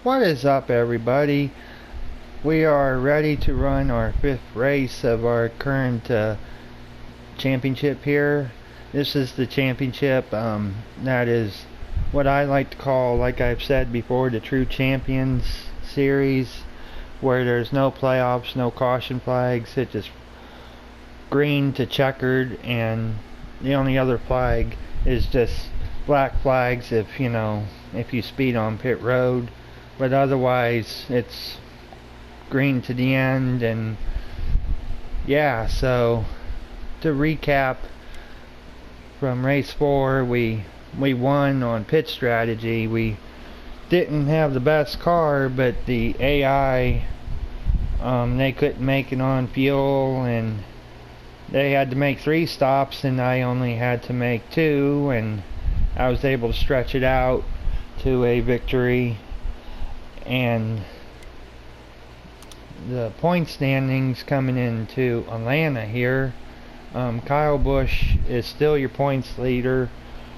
What is up, everybody? We are ready to run our fifth race of our current championship here. This is the championship that is what I like to call, like I've said before, the True Champions series, where there's no playoffs, no caution flags. It's just green to checkered, and the only other flag is just black flags if you speed on pit road, but otherwise it's green to the end. And yeah, so to recap, from race 4 we won on pit strategy. We didn't have the best car, but the AI, they couldn't make it on fuel, and they had to make 3 stops and I only had to make 2, and I was able to stretch it out to a victory. And the point standings coming into Atlanta here, Kyle Busch is still your points leader.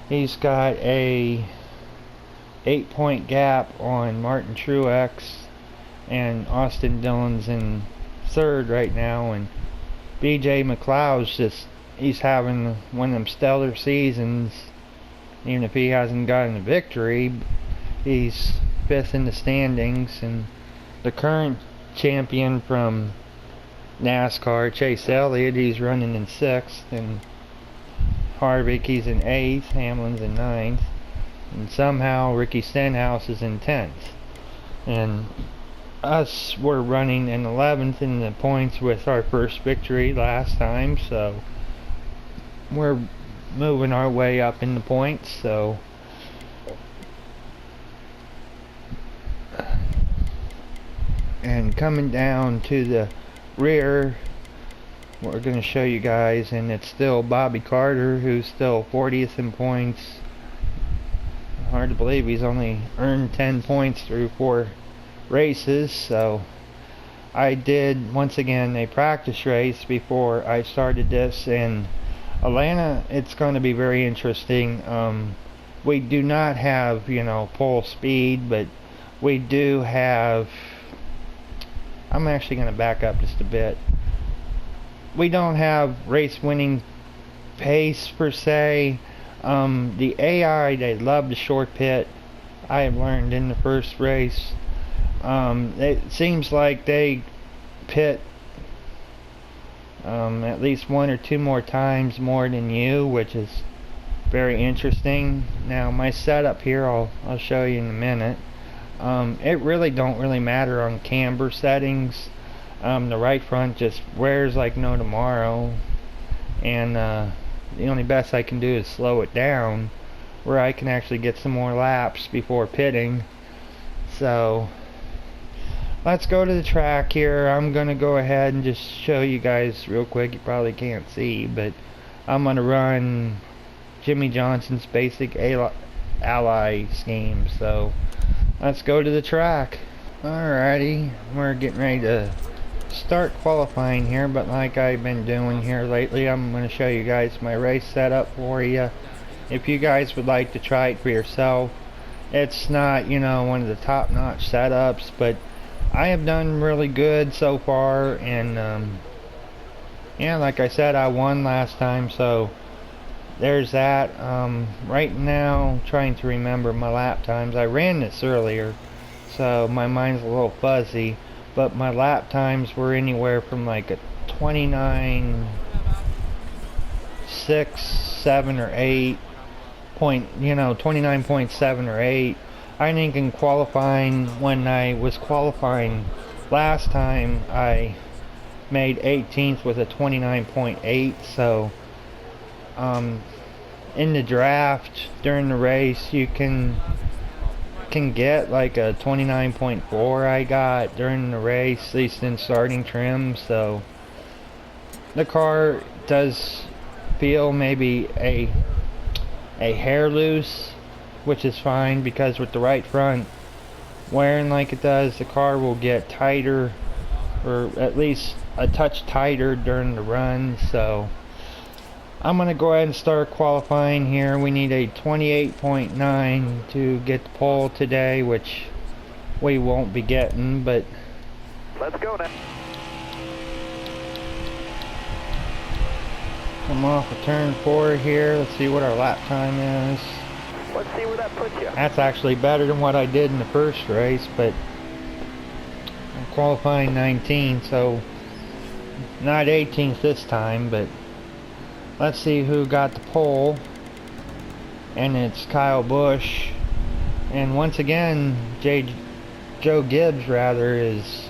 He's got a 8-point gap on Martin Truex, and Austin Dillon's in third right now. And BJ McLeod's he's having one of them stellar seasons. Even if he hasn't gotten a victory, he's 5th in the standings. And the current champion from NASCAR, Chase Elliott, he's running in 6th, and Harvick, he's in 8th, Hamlin's in 9th, and somehow Ricky Stenhouse is in 10th. And us, we're running in 11th in the points with our first victory last time, so we're moving our way up in the points. So and coming down to the rear, we're going to show you guys, and it's still Bobby Carter, who's still 40th in points. Hard to believe he's only earned 10 points through 4 races. So I did once again a practice race before I started this. In Atlanta, it's going to be very interesting. We do not have full speed, but we do have, I'm actually going to back up just a bit. We don't have race winning pace per se. The AI, they love the short pit. I have learned in the first race. It seems like they pit at least 1 or 2 more times more than you, which is very interesting. Now my setup here, I'll show you in a minute. It really don't matter on camber settings. The right front just wears like no tomorrow, and the only best I can do is slow it down where I can actually get some more laps before pitting. So let's go to the track here. I'm gonna go ahead and just show you guys real quick. You probably can't see, but I'm gonna run Jimmy Johnson's basic ally scheme. So let's go to the track. Alrighty, we're getting ready to start qualifying here, but like I've been doing here lately, I'm going to show you guys my race setup for you. If you guys would like to try it for yourself, it's not one of the top-notch setups, but I have done really good so far. And yeah, like I said, I won last time, so there's that. Right now, trying to remember my lap times. I ran this earlier, so my mind's a little fuzzy, but my lap times were anywhere from like a 29.6, 7 or 8 point, 29.7 or 8. I think in qualifying, when I was qualifying last time, I made 18th with a 29.8. So in the draft during the race, you can get like a 29.4 I got during the race, at least in starting trim. So the car does feel maybe a hair loose, which is fine, because with the right front wearing like it does, the car will get tighter, or at least a touch tighter during the run. So I'm going to go ahead and start qualifying here. We need a 28.9 to get the pole today, which we won't be getting, but Let's go now. come off of turn 4 here. Let's see what our lap time is. Let's see where that puts you. That's actually better than what I did in the first race, but I'm qualifying 19, so not 18th this time, but let's see who got the pole. And it's Kyle Busch. And once again, Joe Gibbs rather is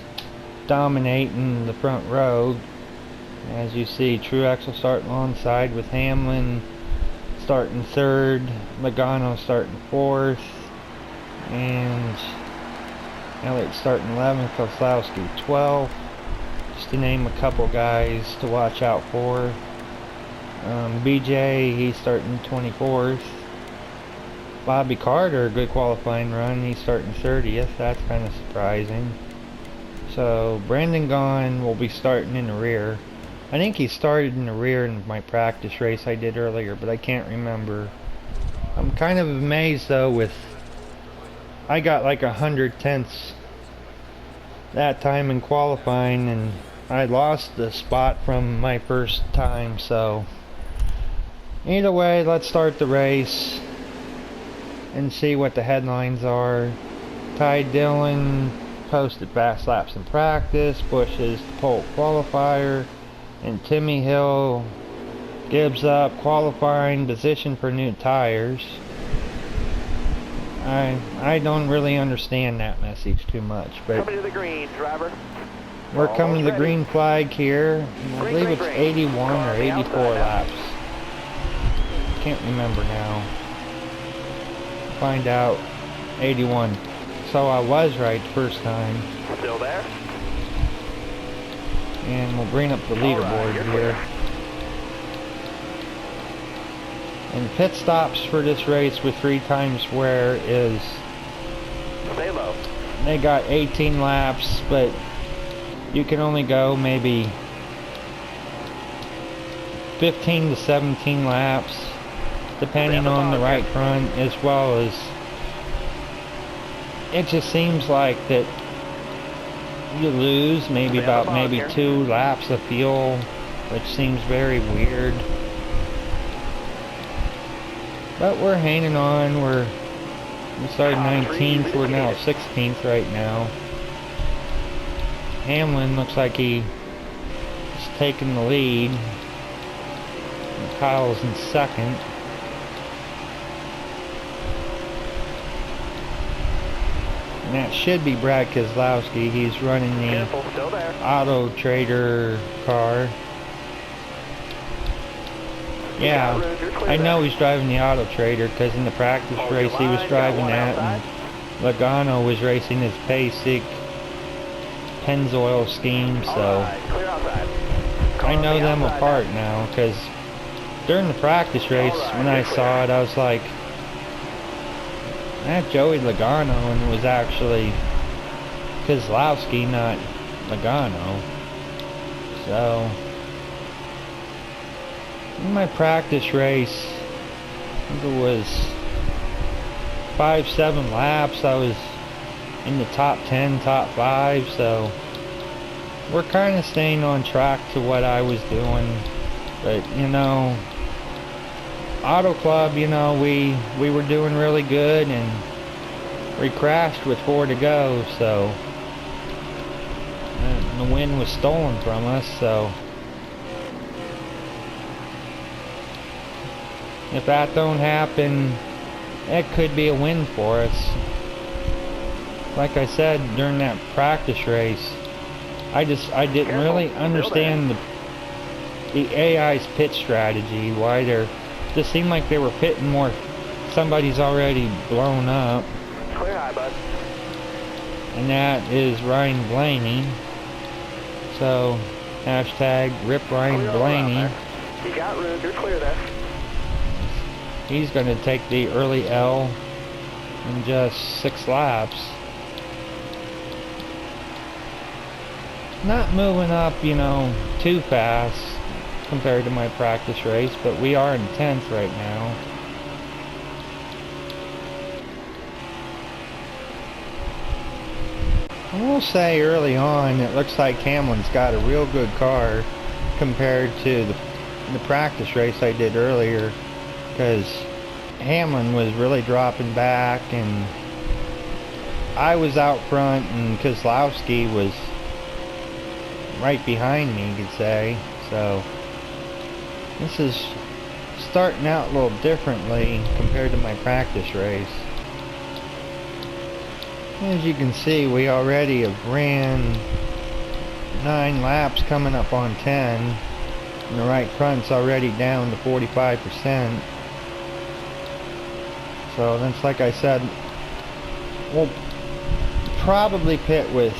dominating the front row. As you see, Truex will start alongside with Hamlin starting 3rd, Logano starting 4th, and Elliott starting 11th, Keselowski 12th, just to name a couple guys to watch out for. BJ, he's starting 24th. Bobby Carter, good qualifying run, he's starting 30th, that's kind of surprising. So Brandon Gaughan will be starting in the rear. I think he started in the rear in my practice race I did earlier, but I can't remember. I'm kind of amazed though with, I got like 100/10ths that time in qualifying, and I lost the spot from my first time, so either way, let's start the race and see what the headlines are. Ty Dillon posted fast laps in practice, Busch is the pole qualifier, and Timmy Hill gives up qualifying position for new tires. I don't really understand that message too much, but Coming to the green, driver. we're coming to the ready. green flag here. I Green, believe green, it's green. 81 Car or on the 84 outside now. laps. Can't remember now. Find out. 81. So I was right the first time. Still there? And we'll bring up the leaderboard you're here. clear. And pit stops for this race with 3 times wear is, Stay low. they got 18 laps, but you can only go maybe 15 to 17 laps depending on the right front, as well as it just seems like that you lose maybe about maybe 2 laps of fuel, which seems very weird. But we're hanging on. We started 19th, we're now 16th right now. Hamlin looks like he's taking the lead. And Kyle's in 2nd. And that should be Brad Keselowski. He's running the Careful, still there. Auto Trader car. Yeah, I know he's driving the Auto Trader because in the practice race he was driving that, and Logano was racing his basic Pennzoil scheme, so Clear outside. I know them apart now, because during the practice race when I saw it I was like, that Joey Logano, and it was actually Keselowski, not Logano. So in my practice race, I think it was 5-7 laps, I was in the top 10, top 5, so we're kind of staying on track to what I was doing. But you know, Auto Club, you know, we were doing really good, and we crashed with 4 to go, so and the win was stolen from us. So if that don't happen, it could be a win for us. Like I said during that practice race, I didn't really understand the AI's pit strategy, why they're just seemed like they were pitting more. Somebody's already blown up, Clear high, bud. and that is Ryan Blaney. So hashtag rip Ryan Blaney. You got room, you're clear there. He's going to take the early L in just 6 laps. Not moving up, you know, too fast compared to my practice race, but we are in 10th right now. I will say early on, it looks like Hamlin's got a real good car compared to the practice race I did earlier, because Hamlin was really dropping back and I was out front and Kozlowski was right behind me, you could say. So this is starting out a little differently compared to my practice race. As you can see, we already have ran 9 laps, coming up on 10, and the right front's already down to 45%. So that's, like I said, we'll probably pit with,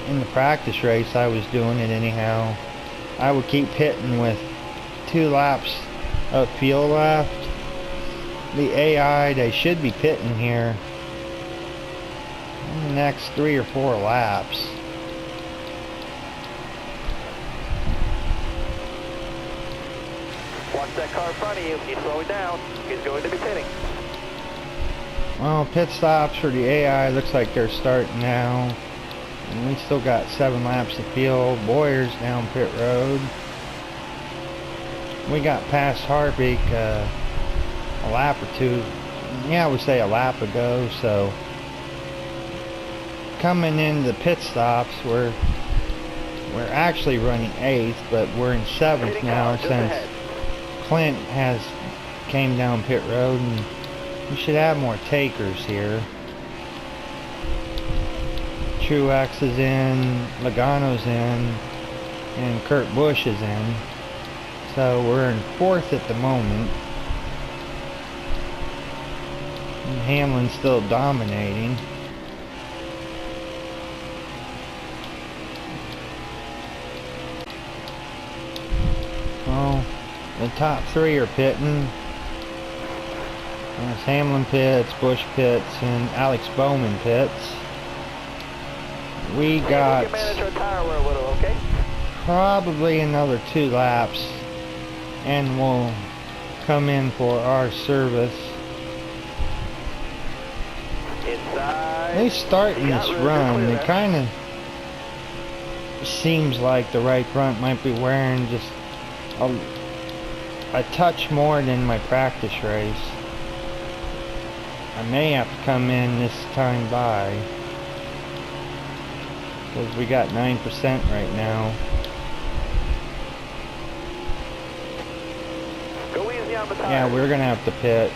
in the practice race I was doing it anyhow, I would keep pitting with 2 laps of fuel left. The AI, they should be pitting here in the next 3 or 4 laps. Watch that car in front of you. He's slowing down. He's going to be pitting. Well, pit stops for the AI looks like they're starting now. And we still got 7 laps to field. Boyer's down pit road. We got past Harvick a lap or 2. Yeah, I would say a lap ago. So coming into the pit stops, we're actually running 8th, but we're in 7th now since Clint came down pit road, and we should have more takers here. Truex is in, Logano's in, and Kurt Busch is in. So we're in 4th at the moment. And Hamlin's still dominating. Well, the top 3 are pitting. There's Hamlin pits, Busch pits, and Alex Bowman pits. We got probably another 2 laps, and we'll come in for our service. They starting this run, it kind of seems like the right front might be wearing just a touch more than my practice race. I may have to come in this time by, because we got 9% right now. Go easy on the tires. Yeah, we're gonna have to pit.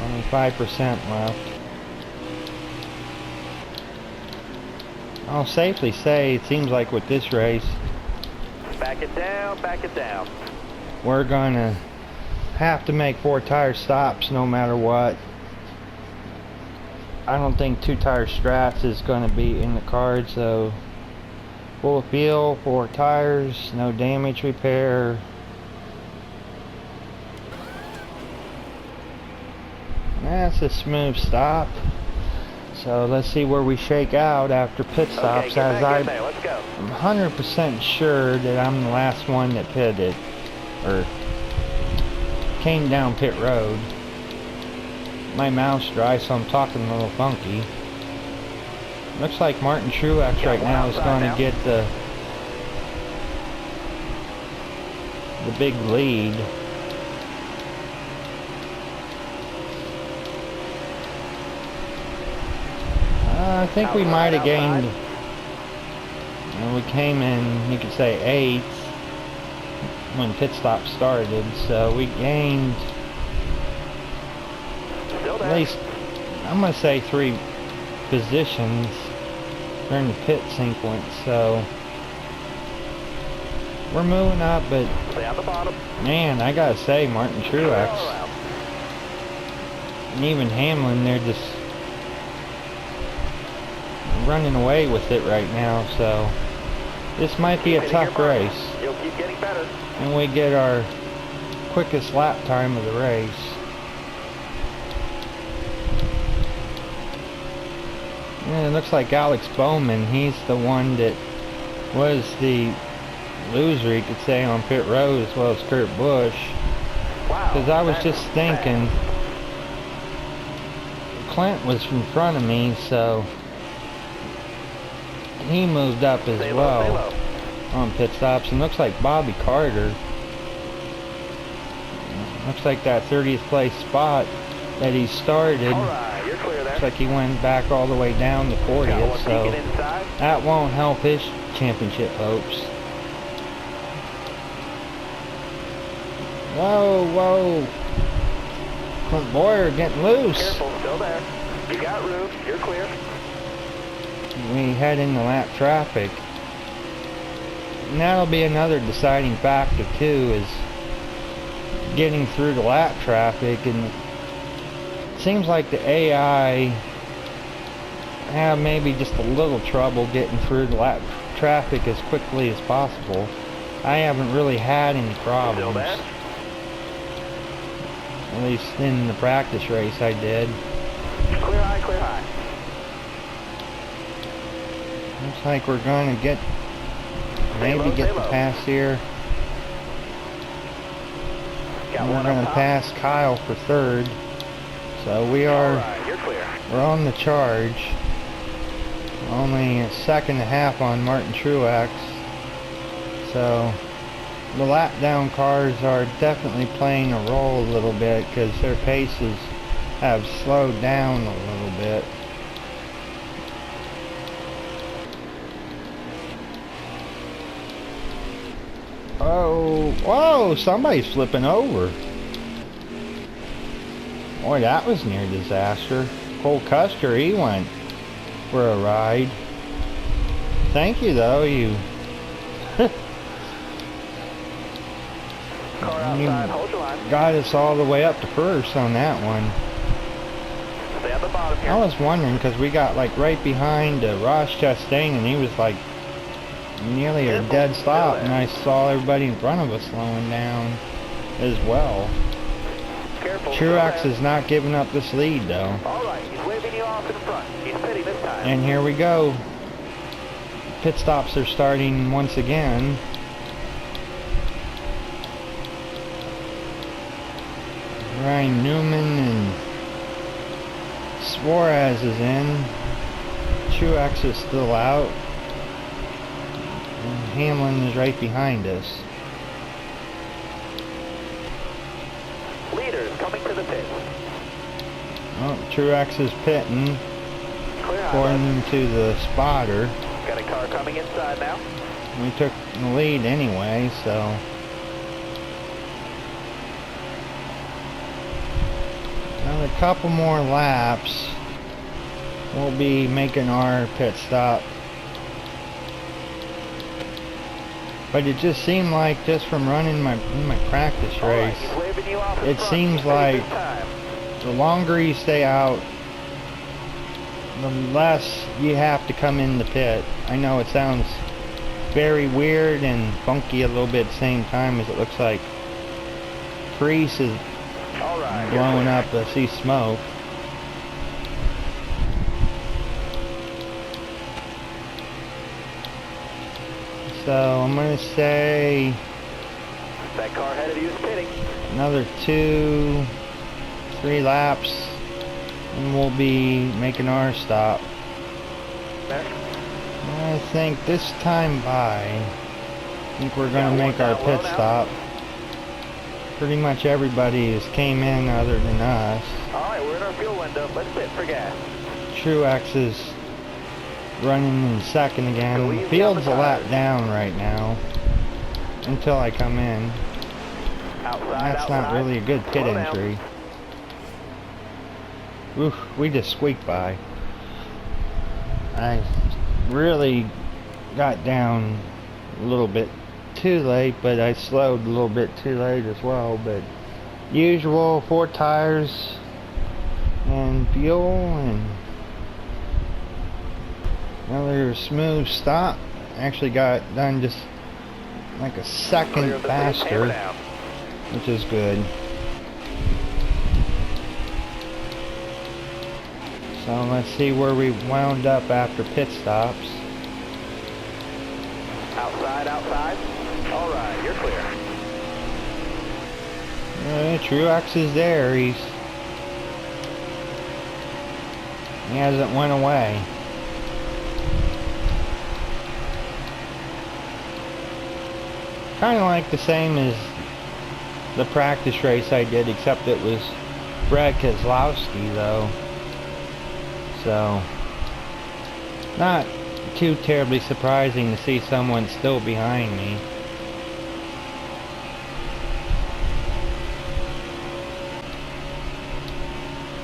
Only 5% left. I'll safely say it seems like with this race, back it down, back it down. we're gonna have to make 4 tire stops no matter what. I don't think 2 tire strats is gonna be in the card, so full fuel, 4 tires, no damage repair. That's a smooth stop. So let's see where we shake out after pit stops, as I'm 100% sure that I'm the last one that pitted, or came down pit road. My mouth's dry, so I'm talking a little funky. Looks like Martin Truex right now is going to get the big lead. I think we might have gained, we came in, you could say 8th when pit stop started, so we gained at least, I'm going to say 3 positions during the pit sequence, so we're moving up. But man, I gotta say, Martin Truex and even Hamlin, they're just running away with it right now, so this might be a tough race. You'll keep getting better. And we get our quickest lap time of the race. And it looks like Alex Bowman, he's the one that was the loser, you could say, on pit road, as well as Kurt Busch. Because I was just thinking, Clint was in front of me, so he moved up as well on pit stops. And looks like Bobby Carter, looks like that 30th place spot that he started, Alright, you're clear there. looks like he went back all the way down to 40th, so that won't help his championship hopes. Whoa, whoa. Clint Boyer getting loose. Careful, still there. You got room, you're clear. We head into lap traffic. And that'll be another deciding factor too, is getting through the lap traffic. And it seems like the AI have maybe just a little trouble getting through the lap traffic as quickly as possible. I haven't really had any problems. At least in the practice race I did. Clear high, clear high. Looks like we're going to get, maybe get the pass here. We're going to pass Kyle for third. So we are, we're on the charge. Only a second and a half on Martin Truex. So the lap down cars are definitely playing a role a little bit, because their paces have slowed down a little bit. Oh, whoa, somebody's flipping over. Boy, that was near disaster. Cole Custer, he went for a ride. Thank you, though, you... you got us all the way up to first on that one. Stay at the bottom here. I was wondering, because we got like right behind Ross Chastain, and he was like nearly a dead stop, and I saw everybody in front of us slowing down as well. Truex is not giving up this lead though. Alright, he's waving you off in front. He's pitting this time. And here we go. Pit stops are starting once again. Ryan Newman and Suarez is in. Truex is still out. And Hamlin is right behind us. Leaders coming to the pit. Oh, Truex is pitting. According to the spotter. Got a car coming inside now. We took the lead anyway, so... Another couple more laps, we'll be making our pit stop. But it just seemed like, just from running my practice race, it seems like the longer you stay out, the less you have to come in the pit. I know it sounds very weird and funky a little bit at the same time, as it looks like Crease is blowing up. I see smoke. So I'm gonna say that car ahead of you is pitting. Another 2-3 laps, and we'll be making our stop. I think this time I think we're gonna make our pit stop. Pretty much everybody has came in other than us. Alright, we're in our fuel window. Let's pit for gas. Truex is running in second again. The field's a lap down right now until I come in. That's not really a good pit entry. Oof, we just squeaked by. I really got down a little bit too late, but I slowed a little bit too late as well. But usual, 4 tires and fuel, and another smooth stop. Actually got done just like a second faster, which is good. So let's see where we wound up after pit stops. Outside, outside. Alright, you're clear. Truex is there. He's He hasn't went away. Kind of like the same as the practice race I did, except it was Brad Keselowski though. So, not too terribly surprising to see someone still behind me.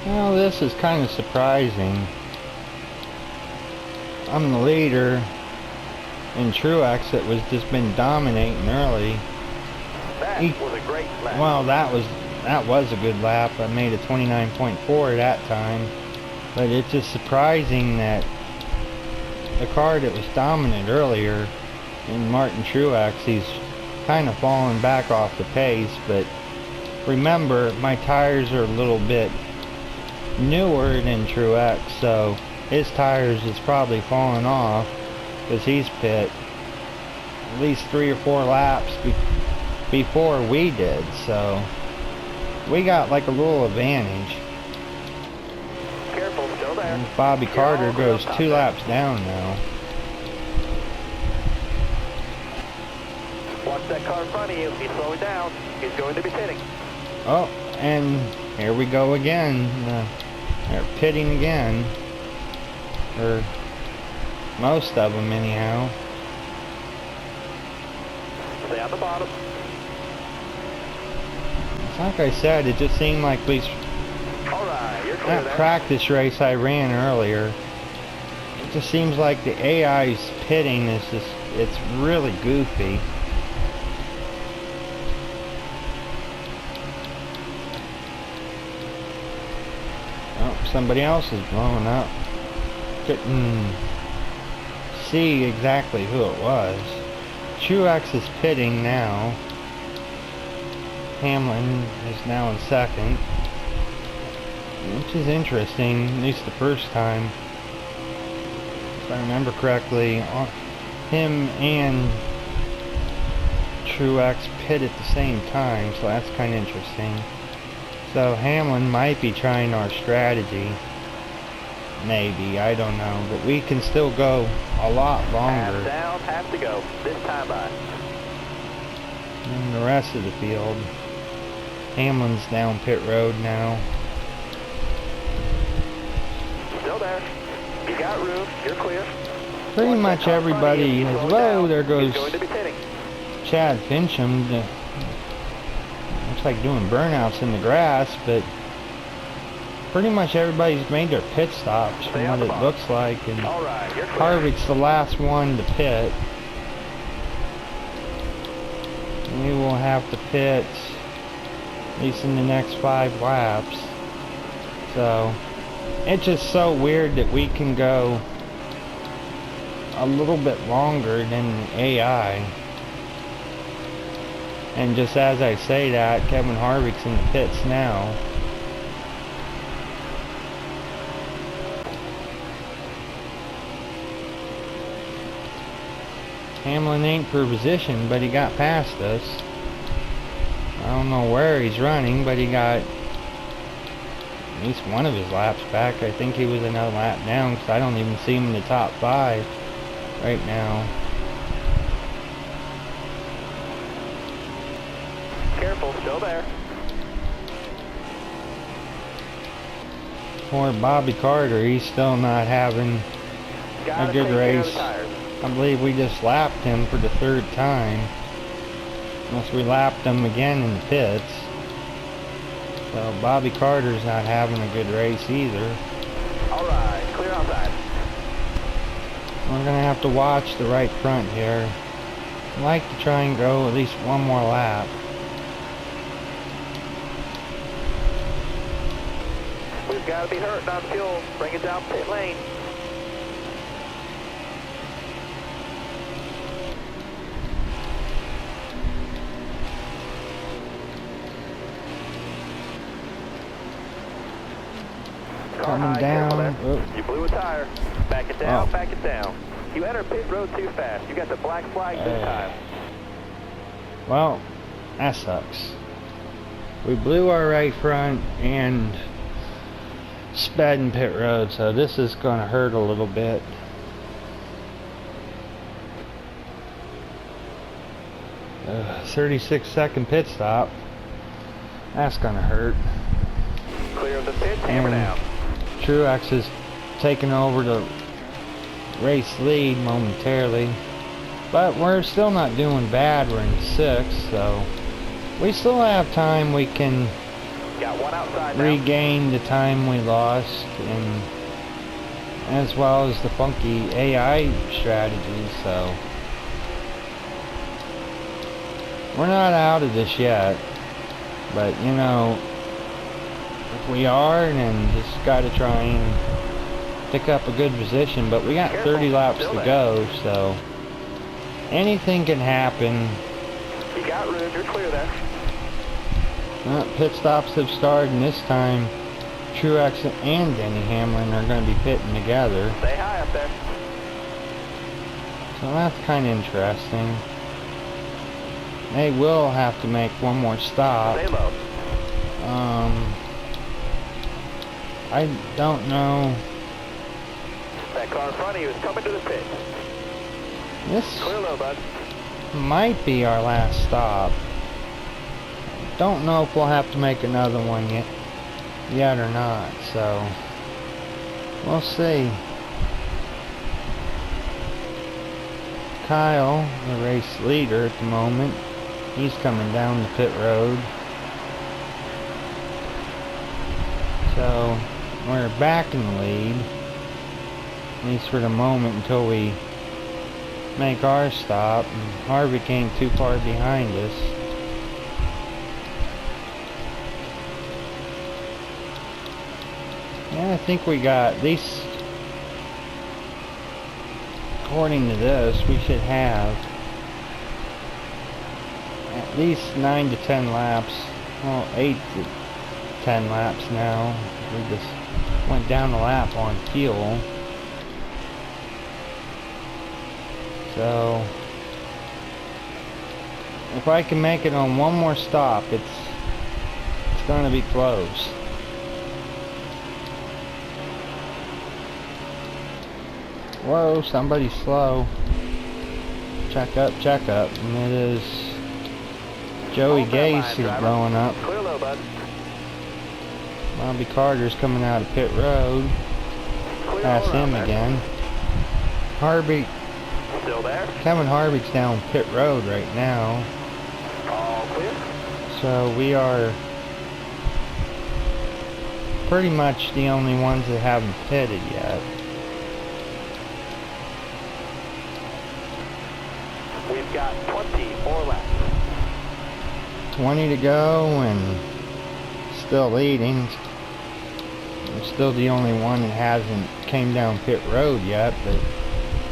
Well, this is kind of surprising. I'm the leader, and Truex that was just been dominating early. That was a great lap. Well, that was a good lap. I made a 29.4 at that time. But it's just surprising that the car that was dominant earlier, in Martin Truex, he's kind of falling back off the pace. But remember, my tires are a little bit newer than Truex, so his tires is probably falling off because he's pit at least 3 or 4 laps before we did, so we got like a little advantage. Careful, still there. And Bobby Carter goes 2 laps down now. Watch that car in front of you. He's slowing down. He's going to be pitting. Oh, and here we go again. They're pitting again. Or most of them anyhow. Stay on the bottom. Like I said, it just seemed like these Alright, you're clear that there. practice race I ran earlier, it just seems like the AI's pitting is just, it's really goofy. Oh, somebody else is blowing up. Couldn't see exactly who it was. Truex is pitting now. Hamlin is now in second, which is interesting, at least the first time. If I remember correctly, him and Truex pit at the same time, so that's kind of interesting. So Hamlin might be trying our strategy. Maybe, I don't know, but we can still go a lot longer. Half down, half to go. This time by. And the rest of the field. Hamlin's down pit road now. Still there. You got room. You're clear. Pretty much everybody is. Whoa, there goes He's going to be pitting. Chad Fincham. Looks like doing burnouts in the grass, but pretty much everybody's made their pit stops from what it looks like. And Alright, you're clear. Harvick's the last one to pit. We will have to pit at least in the next 5 laps. So it's just so weird that we can go a little bit longer than the AI. And just as I say that, Kevin Harvick's in the pits now. Hamlin ain't for position, but he got past us. I don't know where he's running, but he got at least one of his laps back. I think he was another lap down, because I don't even see him in the top 5 right now. Careful, still there. Poor Bobby Carter, he's still not having a good race. I believe we just lapped him for the 3rd time. Unless we lapped him again in the pits. So Bobby Carter's not having a good race either. Alright, clear outside. We're gonna have to watch the right front here. I'd like to try and go at least one more lap. We've got to be hurting on fuel. Bring it down pit lane. Coming down. You blew a tire. Back it down, Oh. back it down. You entered pit road too fast. You got the black flag this time. Well, that sucks. We blew our right front and sped in pit road, so this is going to hurt a little bit. Uh, 36-second pit stop. That's going to hurt. Clear of the pit, hammer down. Truex is taking over the race lead momentarily, but we're still not doing bad. We're in 6th, so we still have time. We can Got one outside regain the time we lost, and as well as the funky AI strategy. So we're not out of this yet, but you know, if we are, then just got to try and pick up a good position. But we got 30 laps to go, so anything can happen. You got room, you're clear there. Pit stops have started, and this time Truex and Denny Hamlin are going to be pitting together. Stay high up there. So that's kind of interesting. They will have to make one more stop. Stay low. I don't know. That car in front of you is coming to the pit. This Clear low, bud. might be our last stop. Don't know if we'll have to make another one yet or not, so we'll see. Kyle, the race leader at the moment, he's coming down the pit road. So we're back in the lead, at least for the moment, until we make our stop. And Harvick ain't too far behind us. Yeah, I think we got, at least according to this, we should have at least 9 to 10 laps, well 8 to 10 laps now. We just went down a lap on fuel. So if I can make it on one more stop, it's going to be close. Whoa, somebody's slow. Check up, and it is Joey Gase is blowing up. Clear low, bud. Bobby Carter's coming out of pit road. Clear Pass all around him there. again. Harvick, Still there. Kevin Harvick's down pit road right now. All clear. So we are pretty much the only ones that haven't pitted yet. We've got 20 more laps. 20 to go and still leading. I'm still the only one that hasn't came down pit road yet, but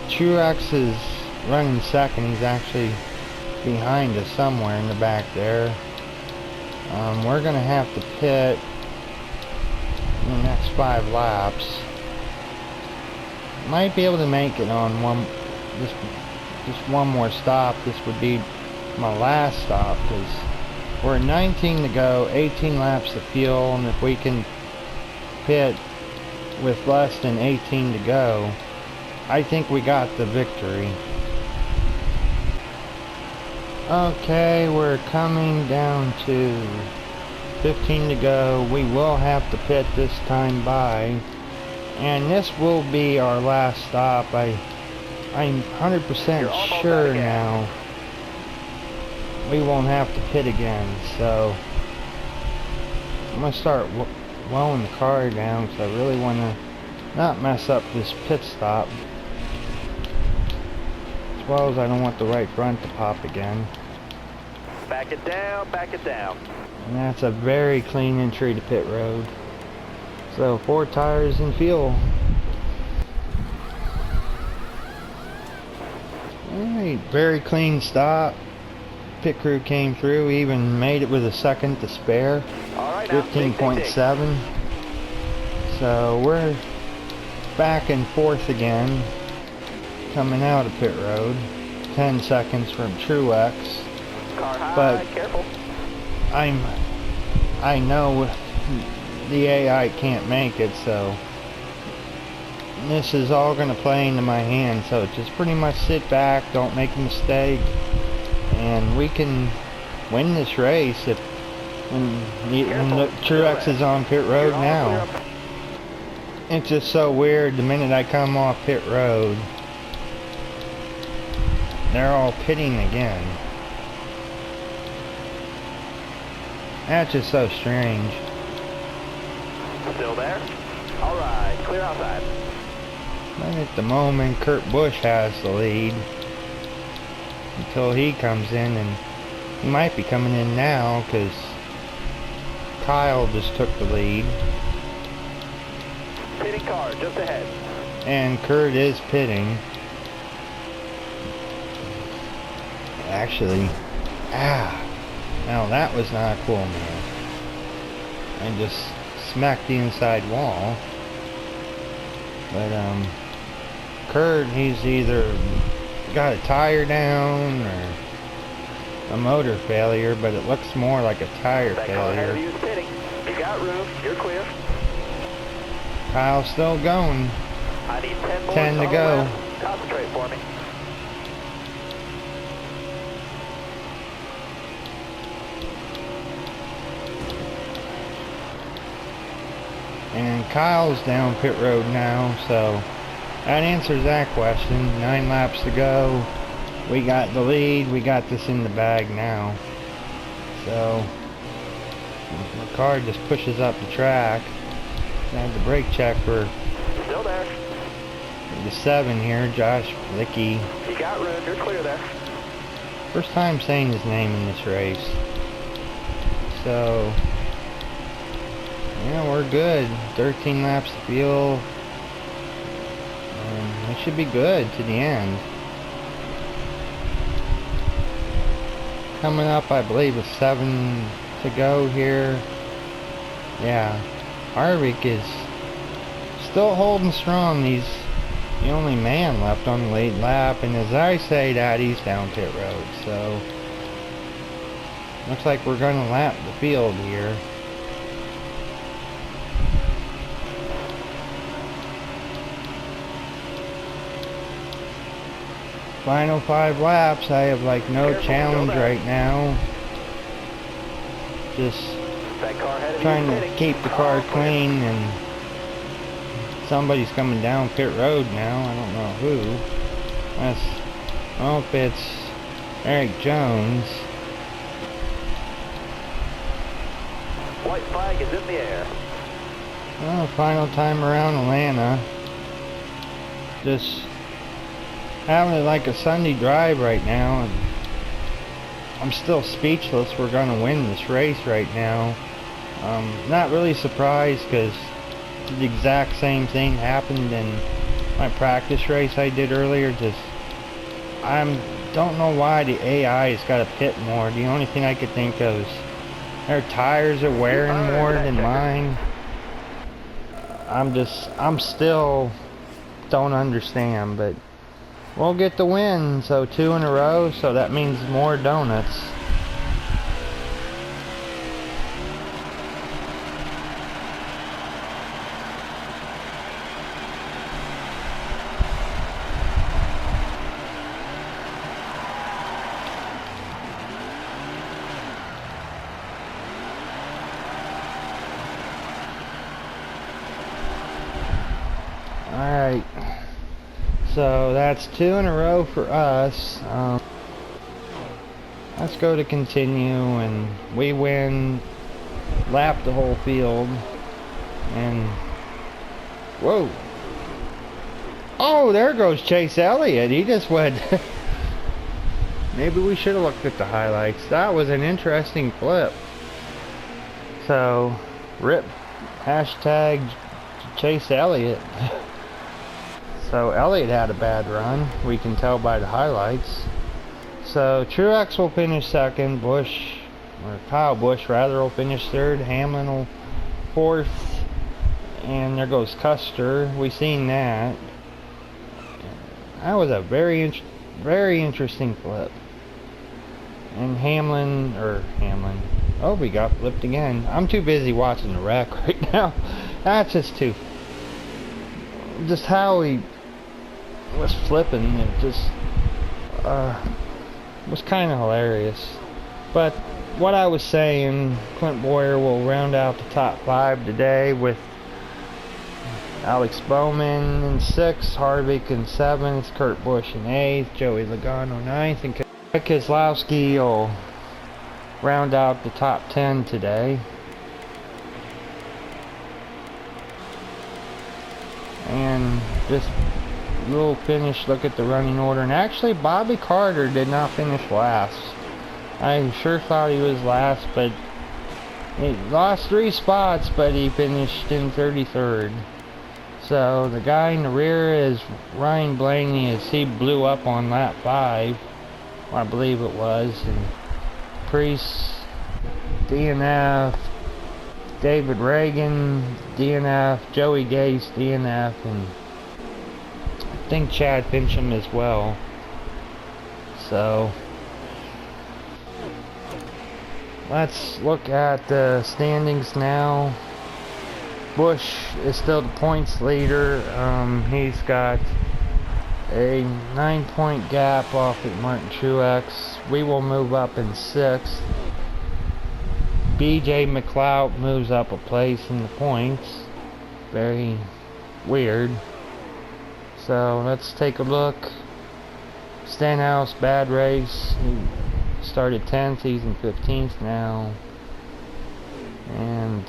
Truex is running second. He's actually behind us somewhere in the back there. We're gonna have to pit in the next 5 laps. Might be able to make it on just one more stop. This would be my last stop, because we're 19 to go, 18 laps of fuel, and if we can pit with less than 18 to go, I think we got the victory. Okay, we're coming down to 15 to go. We will have to pit this time by, and this will be our last stop. I'm 100% sure now we won't have to pit again, so I'm going to start slowing the car down, because I really want to not mess up this pit stop, as well as I don't want the right front to pop again. Back it down, back it down. And that's a very clean entry to pit road. So 4 tires and fuel. Alright, very clean stop. Pit crew came through, even made it with a second to spare. All right, now, 15.7. So we're back in 4th again, coming out of pit road. 10 seconds from Truex. Car high, But careful. I know the AI can't make it, so this is all going to play into my hand. So just pretty much sit back, don't make a mistake, and we can win this race if when the Truex is on pit road now. It's just so weird. The minute I come off pit road, they're all pitting again. That's just so strange. Still there? Alright, clear outside. But at the moment, Kurt Busch has the lead until he comes in, and he might be coming in now because Kyle just took the lead. Pitting car just ahead. And Kurt is pitting. Actually, now that was not a cool move. I just smacked the inside wall. But Kurt, he's either got a tire down or a motor failure, but it looks more like a tire failure. You got room, you're clear. Kyle's still going. I need 10 more 10 to go. left. Concentrate for me. And Kyle's down pit road now, so that answers that question. 9 laps to go. We got the lead. We got this in the bag now. So the car just pushes up the track. I had the brake check for Still there. the 7 here, Josh Licky. You got room, you're clear there. First time saying his name in this race. So yeah, we're good. 13 laps to field. It should be good to the end. Coming up, I believe, with 7 to go here. Yeah, Harvick is still holding strong. He's the only man left on the lead lap, and as I say that, he's down pit road. So looks like we're going to lap the field here. Final 5 laps. I have like no challenge right now. Just trying to keep the car clean, and somebody's coming down pit road now. I don't know who. It's Eric Jones. White flag is in the air. Well, final time around Atlanta. Just having it like a Sunday drive right now, and I'm still speechless. We're gonna win this race right now. Not really surprised, because the exact same thing happened in my practice race I did earlier. Just don't know why the AI has got to pit more. The only thing I could think of is their tires are wearing more than mine. I'm still don't understand, but we'll get the win. So 2 in a row, so that means more donuts. Alright, so that's 2 in a row for us. Let's go to continue, and we win, lap the whole field, and whoa, oh, there goes Chase Elliott. He just went maybe we should have looked at the highlights. That was an interesting flip. So rip hashtag Chase Elliott. So Elliott had a bad run, we can tell by the highlights. So Truex will finish second, Kyle Busch rather, will finish third, Hamlin will fourth, and there goes Custer. We seen that. That was a very interesting flip. And Oh, we got flipped again. I'm too busy watching the wreck right now. That's just how he was flipping. It just was kind of hilarious. But what I was saying, Clint Boyer will round out the top 5 today with Alex Bowman in 6th, Harvick in 7th, Kurt Busch in 8th, Joey Logano 9th, and Keselowski will round out the top 10 today. And just a little finish look at the running order. And actually, Bobby Carter did not finish last. I sure thought he was last, but he lost 3 spots, but he finished in 33rd. So the guy in the rear is Ryan Blaney, as he blew up on lap 5, I believe it was, and Priest, DNF, David Reagan, DNF, Joey Gase, DNF, and I think Chad Fincham as well. So let's look at the standings now. Busch is still the points leader. He's got a 9-point gap off at Martin Truex. We will move up in 6th. BJ McLeod moves up a place in the points. Very weird. So let's take a look. Stenhouse, bad race. He started 10th, he's in 15th now. And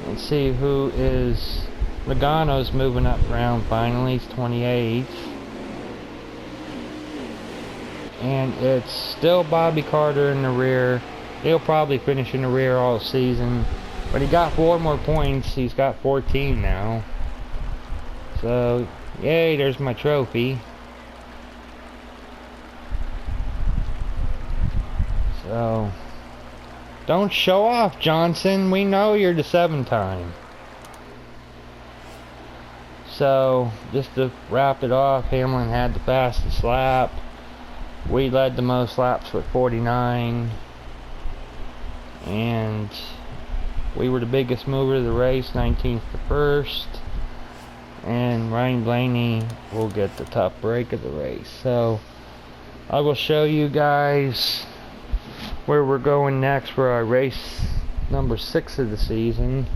let's see who is. Logano's moving up round finally. He's 28th. And it's still Bobby Carter in the rear. He'll probably finish in the rear all season. But he got 4 more points. He's got 14 now. So, yay, there's my trophy. So, don't show off, Johnson. We know you're the 7-time. So, just to wrap it off, Hamlin had the fastest lap. We led the most laps with 49. And we were the biggest mover of the race, 19th to 1st. And Ryan Blaney will get the top break of the race. So, I will show you guys where we're going next for our race number 6 of the season.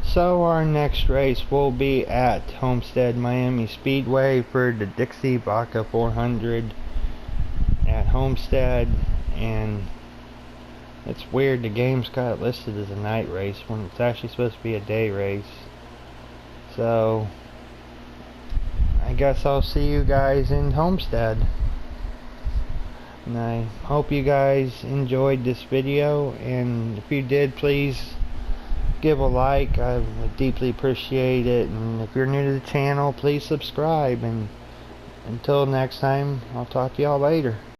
So our next race will be at Homestead Miami Speedway for the Dixie Baca 400 at Homestead. And it's weird, the game's got it listed as a night race when it's actually supposed to be a day race. So I guess I'll see you guys in Homestead. And I hope you guys enjoyed this video, and if you did, please give a like. I would deeply appreciate it. And if you're new to the channel, please subscribe. And until next time, I'll talk to y'all later.